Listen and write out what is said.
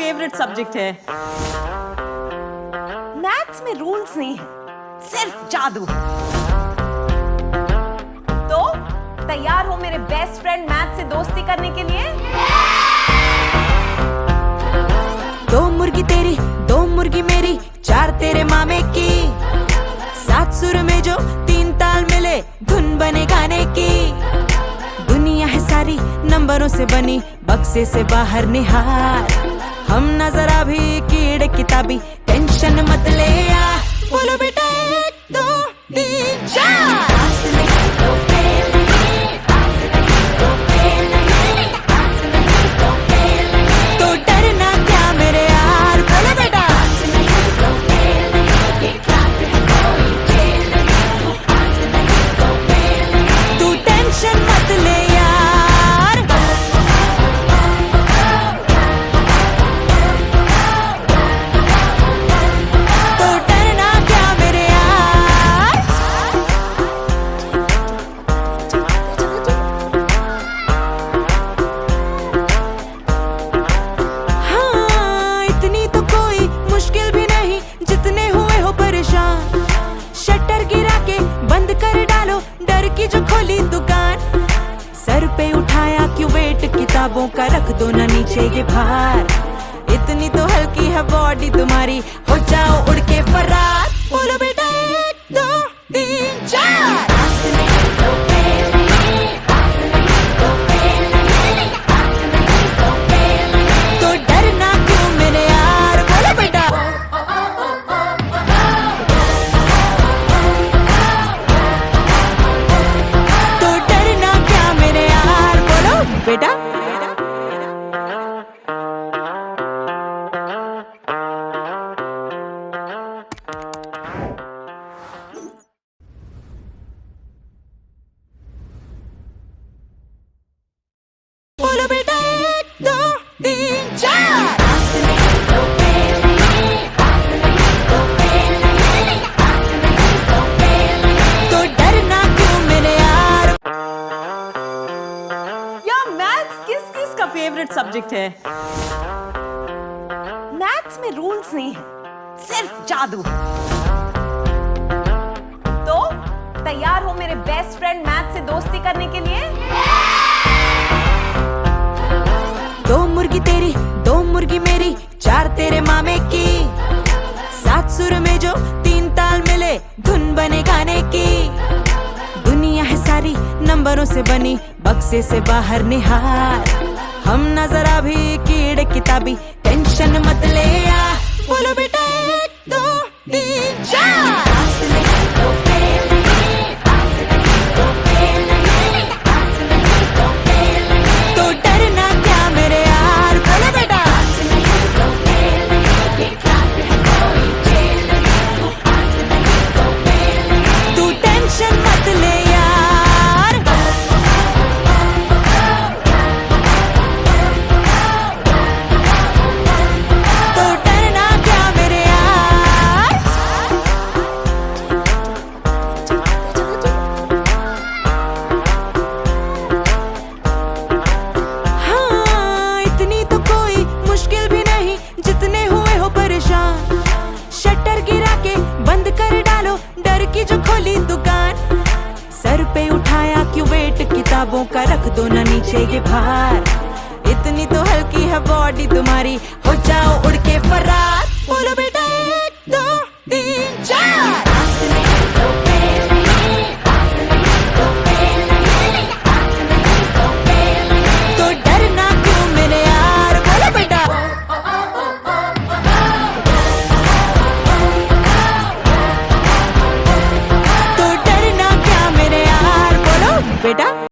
Favourite subject है। Maths में rules नहीं है, सिर्फ जादू। तो तैयार हो मेरे बेस्ट फ्रेंड मैथ से दोस्ती करने के लिए? दो मुर्गी तेरी, दो मुर्गी मेरी, चार तेरे मामे की, सात सुर में जो तीन ताल मिले, धुन बने गाने की। दुनिया है सारी नंबरों से बनी, बक्से से बाहर निहार। हम न जरा भी कीड़े किताबी, टेंशन मत ले आ। बोलो बेटा एक दो तीन चार। तो डरना क्या मेरे यार, बोलो बेटा। तू टेंशन मत ले यार। तो डरना क्या मेरे यार। हाँ, इतनी तो कोई मुश्किल भी नहीं, जितने हुए हो परेशान। शटर गिरा के बंद कर डालो, डर की जो खोली दुकान। सर पे उठाया क्यों वेट किताबों का, रख दो ना नीचे ये भार। इतनी तो हल्की है बॉडी तुम्हारी, हो जाओ उड़ के फरार। बोलो बेटा एक दो तीन चार। तो डरना क्यों मेरे यार, बोलो बेटा। तो डरना क्या मेरे यार, बोलो बेटा। बोलो बेटा एक दो तीन चार। तो डरना क्यों मेरे यार। यार मैथ्स किस किस का फेवरेट सब्जेक्ट है? मैथ्स में रूल्स नहीं है, सिर्फ जादू। तो तैयार हो मेरे बेस्ट फ्रेंड मैथ से दोस्ती करने के लिए? दो मुर्गी तेरी, दो मुर्गी मेरी, चार तेरे मामे की, सात सुर में जो तीन ताल मिले, धुन बने गाने की। दुनिया है सारी नंबरों से बनी, बक्से से बाहर निहार। हम न जरा भी कीड़े किताबी, टेंशन मत ले आ। बोलो बेटा एक दो तीन चार। तो डरना क्या मेरे यार, बोलो बेटा। तू टेंशन मत ले यार। तो डरना क्या मेरे यार। हाँ, इतनी तो कोई मुश्किल भी नहीं, जितने हुए हो परेशान। शटर गिरा के बंद कर डालो, डर की जो खोली दुकान। सर पे उठाया क्यों वेट किताबों का, रख दो ना नीचे ये भार। इतनी तो हल्की है बॉडी तुम्हारी, हो जाओ उड़ के फरार। बोलो बेटा